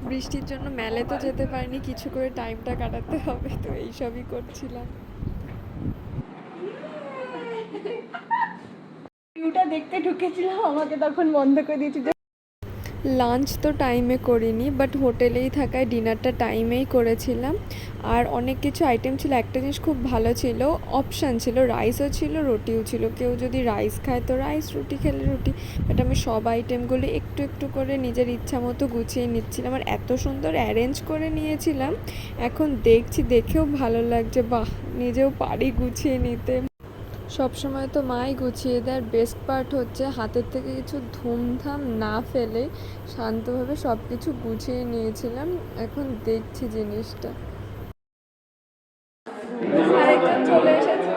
বৃষ্টির জন্য মেলে তো যেতে পারিনি, কিছু করে টাইমটা কাটাতে হবে, তো এইসবই করছিলাম। ভিউটা দেখতে ঢুকেছিলাম, আমাকে তখন বন্ধ করে দিয়েছি। লাঞ্চ তো টাইমে করিনি, বাট হোটেলেই থাকায় ডিনারটা টাইমেই করেছিলাম। আর অনেক কিছু আইটেম ছিল, একটা জিনিস খুব ভালো ছিল, অপশান ছিল, রাইসও ছিল রুটিও ছিল, কেউ যদি রাইস খায় তো রাইস, রুটি খেলে রুটি। বাট আমি সব আইটেমগুলো একটু একটু করে নিজের ইচ্ছা মতো গুছিয়ে নিচ্ছিলাম, আর এত সুন্দর অ্যারেঞ্জ করে নিয়েছিলাম। এখন দেখছি, দেখেও ভালো লাগছে, বাহ নিজেও পারি গুছিয়ে নিতে। সবসময় তো মাই গুছিয়ে দেয়। বেস্ট পার্ট হচ্ছে হাতের থেকে কিছু ধুমধাম না ফেলে শান্তভাবে সব কিছু গুছিয়ে নিয়েছিলাম। এখন দেখছি জিনিসটা। আরেকজন চলে এসেছে।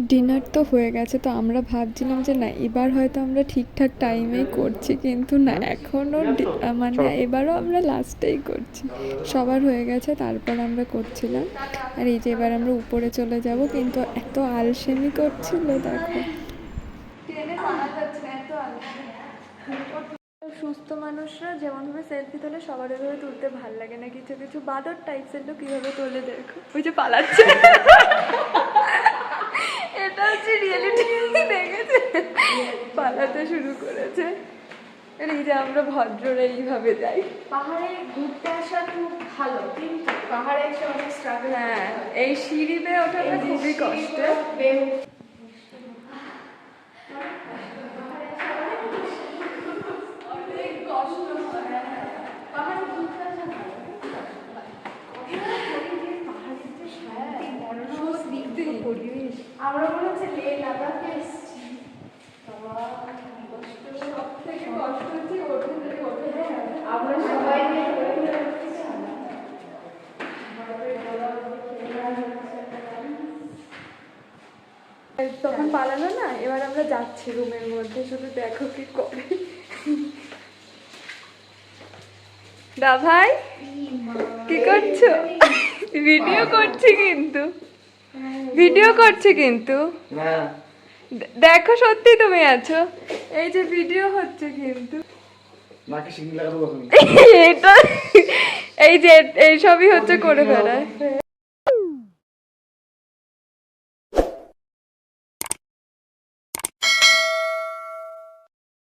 ডিনার তো হয়ে গেছে, তো আমরা ভাবছিলাম যে না এবার হয়তো আমরা ঠিকঠাক টাইমেই করছি, কিন্তু না এখনও মানে এবারও আমরা লাস্টেই করছি। সবার হয়ে গেছে, তারপর আমরা করছিলাম। আর এই যে এবার আমরা উপরে চলে যাব, কিন্তু এত আলসেমি করছিল দেখো। সুস্থ মানুষরা যেমনভাবে সেলফি তোলে সবার ওইভাবে তুলতে ভাল লাগে না, কিছু কিছু বাদর টাইপসের লোক কীভাবে তোলে দেখো, ওই যে পালাচ্ছে। এটা হচ্ছে রিয়েলিটি, দেখেছে পালাতে শুরু করেছে। এই যে আমরা ভদ্ররা এইভাবে যাই। পাহাড়ে ঘুরতে আসা খুব ভালো, কিন্তু পাহাড়ে এসে অনেক স্ট্রাগল। হ্যাঁ, এই সিঁড়ি বেয়ে ওঠাটা খুবই কষ্টের। আমরা মনে হচ্ছে লে লাদাখে এসেছি। সব থেকে কষ্ট হচ্ছে ওঠে। আমরা সবাই তখন পালালো না, এবার আমরা যাচ্ছি রুমের মধ্যে, শুধু দেখো কি করে। দা ভাই কি করছো? ভিডিও করছি কিন্তু, ভিডিও করছি কিন্তু, দেখো সত্যি তুমি আছো, এই যে ভিডিও হচ্ছে কিন্তু। এটা এই যে এইসবই হচ্ছে করে বেড়ায়।